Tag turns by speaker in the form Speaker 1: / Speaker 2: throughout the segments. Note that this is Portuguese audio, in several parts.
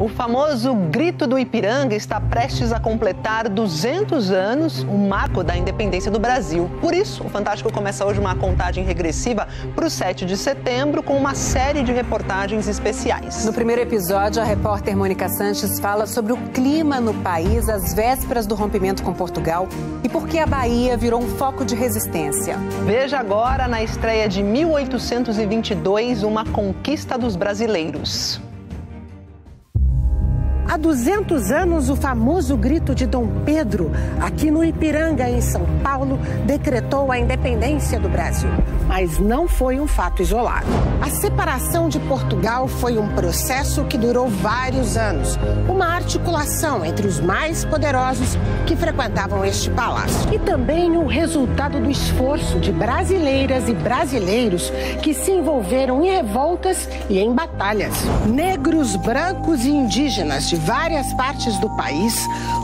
Speaker 1: O famoso Grito do Ipiranga está prestes a completar 200 anos, o marco da independência do Brasil. Por isso, o Fantástico começa hoje uma contagem regressiva para o 7 de setembro com uma série de reportagens especiais.
Speaker 2: No primeiro episódio, a repórter Mônica Sanches fala sobre o clima no país às vésperas do rompimento com Portugal e por que a Bahia virou um foco de resistência.
Speaker 1: Veja agora, na estreia de 1822, uma conquista dos brasileiros.
Speaker 3: Há 200 anos, o famoso Grito de Dom Pedro, aqui no Ipiranga, em São Paulo, decretou a independência do Brasil. Mas não foi um fato isolado. A separação de Portugal foi um processo que durou vários anos. Uma articulação entre os mais poderosos que frequentavam este palácio. E também o resultado do esforço de brasileiras e brasileiros que se envolveram em revoltas e em batalhas. Negros, brancos e indígenas de várias partes do país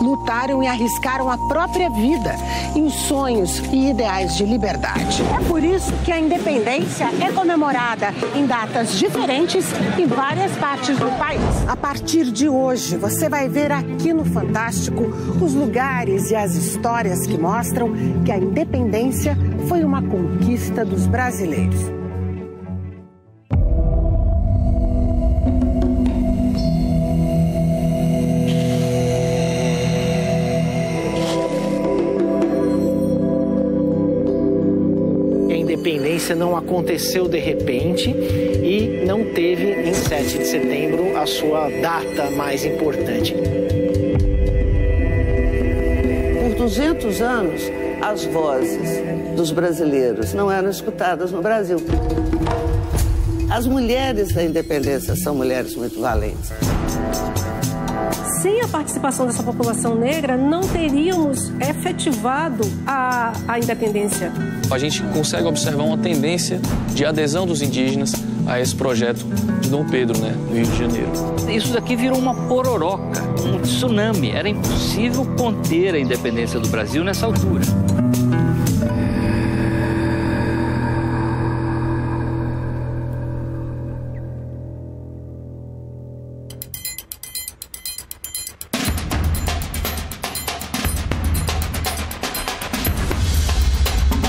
Speaker 3: lutaram e arriscaram a própria vida em sonhos e ideais de liberdade. É por isso que a independência é comemorada em datas diferentes em várias partes do país. A partir de hoje, você vai ver aqui no Fantástico os lugares e as histórias que mostram que a independência foi uma conquista dos brasileiros.
Speaker 4: A independência não aconteceu de repente e não teve em 7 de setembro a sua data mais importante.
Speaker 5: Por 200 anos, as vozes dos brasileiros não eram escutadas no Brasil. As mulheres da independência são mulheres muito valentes.
Speaker 6: Sem a participação dessa população negra, não teríamos efetivado a independência.
Speaker 7: A gente consegue observar uma tendência de adesão dos indígenas a esse projeto de Dom Pedro, né, no Rio de Janeiro.
Speaker 8: Isso daqui virou uma pororoca, um tsunami. Era impossível conter a independência do Brasil nessa altura.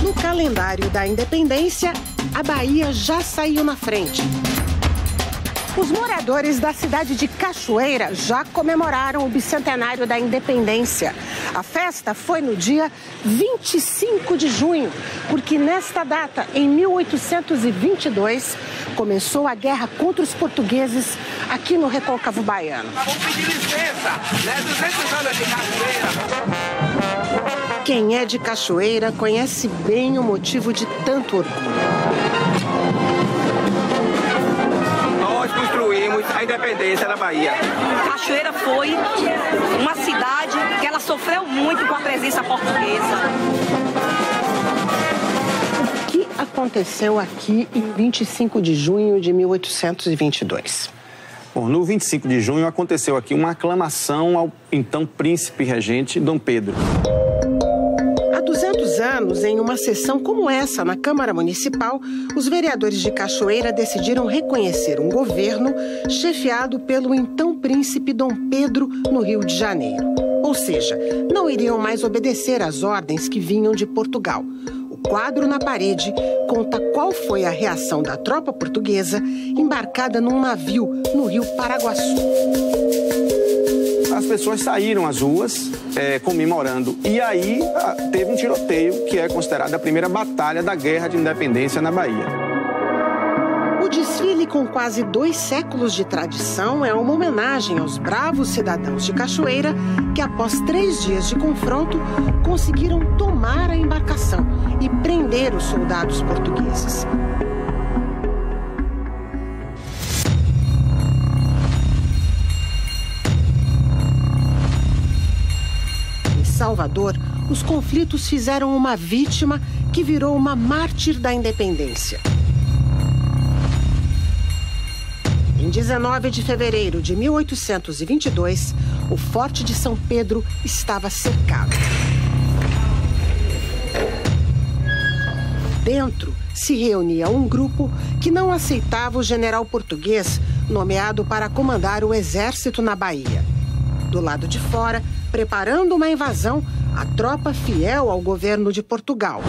Speaker 3: No calendário da independência, a Bahia já saiu na frente. Os moradores da cidade de Cachoeira já comemoraram o bicentenário da independência. A festa foi no dia 25 de junho, porque nesta data, em 1822, começou a guerra contra os portugueses aqui no Recôncavo Baiano.
Speaker 9: Vamos pedir licença, né? 200 anos de Cachoeira.
Speaker 3: Quem é de Cachoeira conhece bem o motivo de tanto orgulho.
Speaker 9: Nós construímos a independência da Bahia.
Speaker 10: Cachoeira foi uma cidade que ela sofreu muito com a presença portuguesa.
Speaker 3: O que aconteceu aqui em 25 de junho de 1822?
Speaker 11: Bom, no 25 de junho aconteceu aqui uma aclamação ao então príncipe regente Dom Pedro.
Speaker 3: Há 200 anos, em uma sessão como essa na Câmara Municipal, os vereadores de Cachoeira decidiram reconhecer um governo chefiado pelo então príncipe Dom Pedro no Rio de Janeiro. Ou seja, não iriam mais obedecer às ordens que vinham de Portugal. O quadro na parede conta qual foi a reação da tropa portuguesa embarcada num navio no Rio Paraguaçu.
Speaker 11: As pessoas saíram às ruas comemorando. E aí teve um tiroteio que é considerada a primeira batalha da Guerra de Independência na Bahia.
Speaker 3: O desfile, com quase 2 séculos de tradição, é uma homenagem aos bravos cidadãos de Cachoeira que, após 3 dias de confronto, conseguiram tomar a embarcação e prender os soldados portugueses. Salvador, os conflitos fizeram uma vítima que virou uma mártir da independência. Em 19 de fevereiro de 1822, o Forte de São Pedro estava cercado. Dentro se reunia um grupo que não aceitava o general português nomeado para comandar o exército na Bahia. Do lado de fora, preparando uma invasão, a tropa fiel ao governo de Portugal.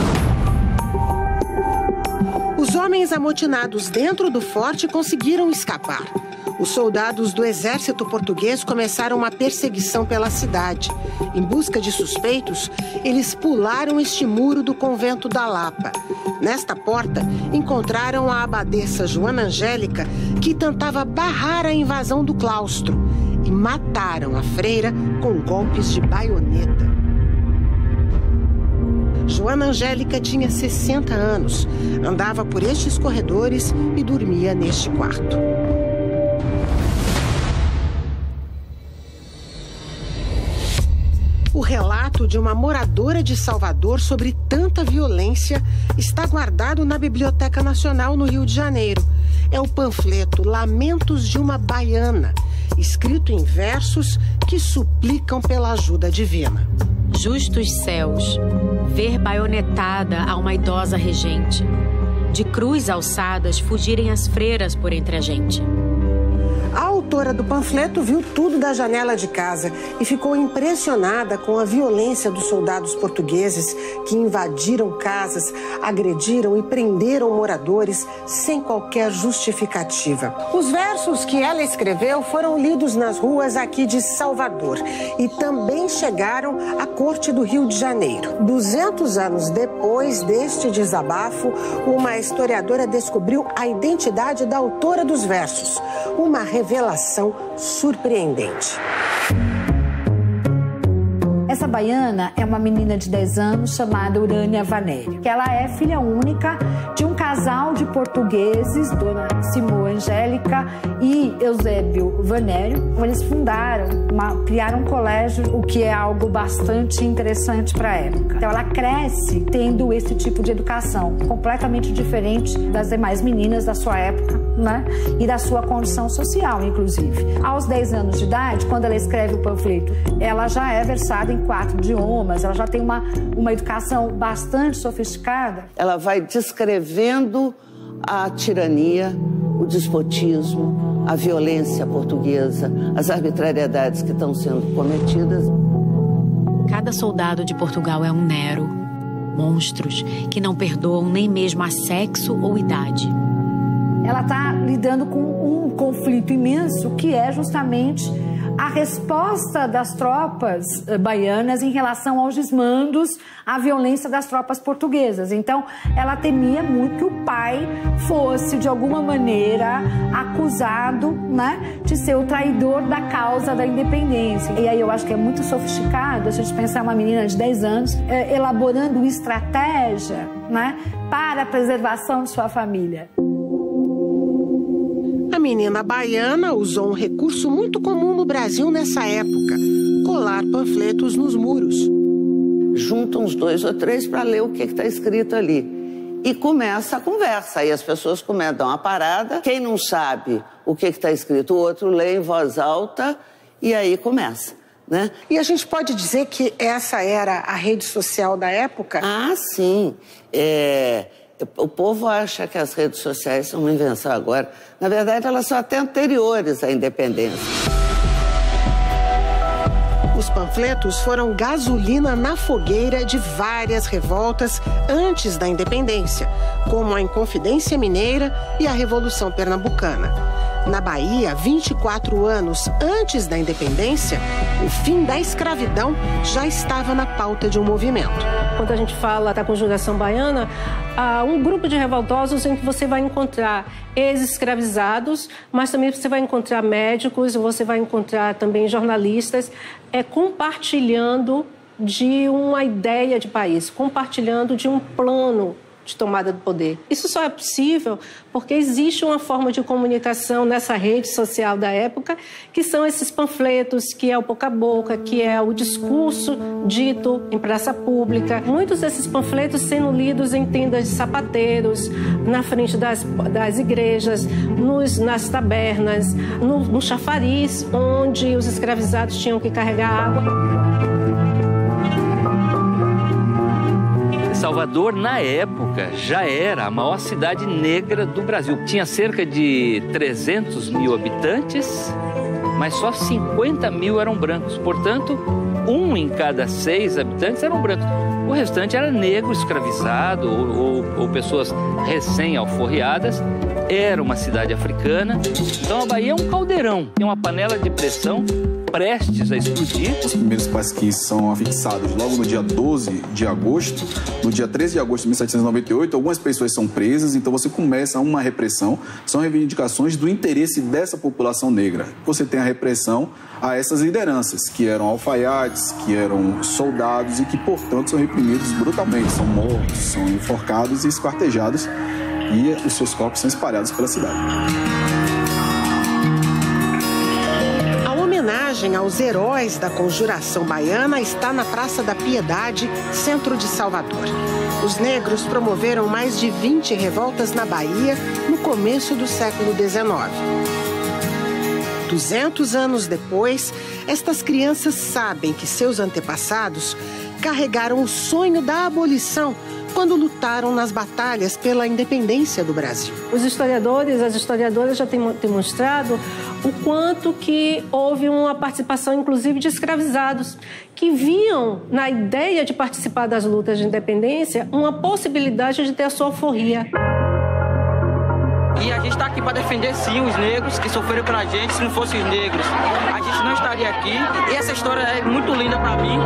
Speaker 3: Os homens amotinados dentro do forte conseguiram escapar. Os soldados do exército português começaram uma perseguição pela cidade. Em busca de suspeitos, eles pularam este muro do convento da Lapa. Nesta porta, encontraram a abadesa Joana Angélica, que tentava barrar a invasão do claustro, e mataram a freira com golpes de baioneta. Joana Angélica tinha 60 anos, andava por estes corredores e dormia neste quarto. O relato de uma moradora de Salvador sobre tanta violência está guardado na Biblioteca Nacional no Rio de Janeiro. É o panfleto Lamentos de uma Baiana, escrito em versos que suplicam pela ajuda divina.
Speaker 12: Justos céus, ver baionetada a uma idosa regente, de cruz alçadas fugirem as freiras por entre a gente.
Speaker 3: A autora do panfleto viu tudo da janela de casa e ficou impressionada com a violência dos soldados portugueses que invadiram casas, agrediram e prenderam moradores sem qualquer justificativa. Os versos que ela escreveu foram lidos nas ruas aqui de Salvador e também chegaram à corte do Rio de Janeiro. 200 anos depois deste desabafo, uma historiadora descobriu a identidade da autora dos versos. Uma revelação surpreendente.
Speaker 13: Essa baiana é uma menina de 10 anos chamada Urânia Vanério, que ela é filha única de um casal de portugueses, Dona Simô Angélica e Eusébio Vanério. Eles criaram um colégio, o que é algo bastante interessante para a época. Então ela cresce tendo esse tipo de educação, completamente diferente das demais meninas da sua época, né? E da sua condição social, inclusive. Aos 10 anos de idade, quando ela escreve o panfleto, ela já é versada em 4 idiomas, ela já tem uma educação bastante sofisticada.
Speaker 5: Ela vai descrevendo a tirania, o despotismo, a violência portuguesa, as arbitrariedades que estão sendo cometidas.
Speaker 12: Cada soldado de Portugal é um Nero, monstros que não perdoam nem mesmo a sexo ou idade.
Speaker 13: Ela está lidando com um conflito imenso que é justamente a resposta das tropas baianas em relação aos desmandos, à violência das tropas portuguesas. Então, ela temia muito que o pai fosse, de alguma maneira, acusado, né, de ser o traidor da causa da independência. E aí eu acho que é muito sofisticado a gente pensar uma menina de 10 anos elaborando estratégia, né, para a preservação de sua família.
Speaker 3: A menina baiana usou um recurso muito comum no Brasil nessa época: colar panfletos nos muros.
Speaker 5: Junta uns 2 ou 3 para ler o que está escrito ali. E começa a conversa. Aí as pessoas começam a dar uma parada. Quem não sabe o que está escrito, o outro lê em voz alta e aí começa, né?
Speaker 3: E a gente pode dizer que essa era a rede social da época?
Speaker 5: Ah, sim. O povo acha que as redes sociais são uma invenção agora. Na verdade, elas são até anteriores à independência.
Speaker 3: Os panfletos foram gasolina na fogueira de várias revoltas antes da independência, como a Inconfidência Mineira e a Revolução Pernambucana. Na Bahia, 24 anos antes da independência, o fim da escravidão já estava na pauta de um movimento.
Speaker 6: Quando a gente fala da conjugação baiana, há um grupo de revoltosos em que você vai encontrar ex-escravizados, mas também você vai encontrar médicos, você vai encontrar também jornalistas, compartilhando de uma ideia de país, compartilhando de um plano de tomada do poder. Isso só é possível porque existe uma forma de comunicação nessa rede social da época, que são esses panfletos, que é o boca a boca, que é o discurso dito em praça pública. Muitos desses panfletos sendo lidos em tendas de sapateiros, na frente das igrejas, nas tabernas, no chafariz, onde os escravizados tinham que carregar água.
Speaker 8: Salvador, na época, já era a maior cidade negra do Brasil. Tinha cerca de 300 mil habitantes, mas só 50 mil eram brancos. Portanto, 1 em cada 6 habitantes eram brancos. O restante era negro, escravizado ou pessoas recém-alforriadas. Era uma cidade africana. Então a Bahia é um caldeirão, tem uma panela de pressão prestes a explodir.
Speaker 14: Os primeiros pasquins são afixados logo no dia 12 de agosto. No dia 13 de agosto de 1798, algumas pessoas são presas, então você começa uma repressão. São reivindicações do interesse dessa população negra. Você tem a repressão a essas lideranças, que eram alfaiates, que eram soldados e que, portanto, são reprimidos brutalmente. São mortos, são enforcados e esquartejados, e os seus corpos são espalhados pela cidade.
Speaker 3: A homenagem aos heróis da Conjuração Baiana está na Praça da Piedade, centro de Salvador. Os negros promoveram mais de 20 revoltas na Bahia no começo do século XIX. 200 anos depois, estas crianças sabem que seus antepassados carregaram o sonho da abolição quando lutaram nas batalhas pela independência do Brasil.
Speaker 6: Os historiadores, as historiadoras já têm demonstrado o quanto que houve uma participação, inclusive, de escravizados, que viam na ideia de participar das lutas de independência uma possibilidade de ter a sua alforria.
Speaker 15: E a gente está aqui para defender, sim, os negros que sofreram pela gente. Se não fossem os negros, a gente não estaria aqui. E essa história é muito linda para mim.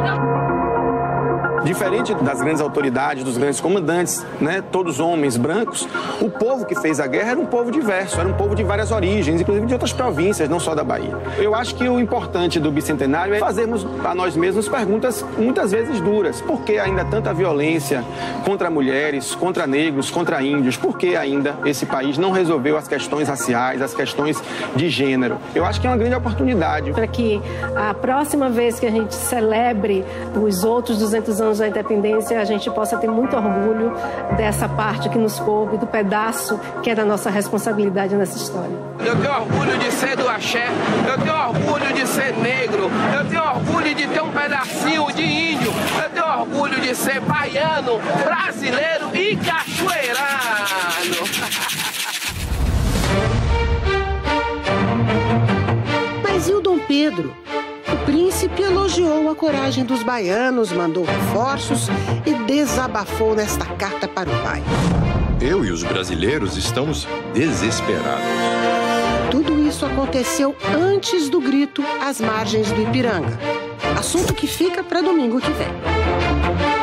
Speaker 11: Diferente das grandes autoridades, dos grandes comandantes, né, todos homens brancos, o povo que fez a guerra era um povo diverso, era um povo de várias origens, inclusive de outras províncias, não só da Bahia. Eu acho que o importante do bicentenário é fazermos a nós mesmos perguntas muitas vezes duras. Por que ainda tanta violência contra mulheres, contra negros, contra índios? Por que ainda esse país não resolveu as questões raciais, as questões de gênero? Eu acho que é uma grande oportunidade.
Speaker 6: Para que a próxima vez que a gente celebre os outros 200 anos da independência, a gente possa ter muito orgulho dessa parte que nos coube, do pedaço que é da nossa responsabilidade nessa história.
Speaker 9: Eu tenho orgulho de ser do axé, eu tenho orgulho de ser negro, eu tenho orgulho de ter um pedacinho de índio, eu tenho orgulho de ser baiano, brasileiro e cachoeirano.
Speaker 3: Mas e o Dom Pedro? O príncipe elogiou a coragem dos baianos, mandou reforços e desabafou nesta carta para o pai.
Speaker 16: Eu e os brasileiros estamos desesperados.
Speaker 3: Tudo isso aconteceu antes do grito às margens do Ipiranga. Assunto que fica para domingo que vem.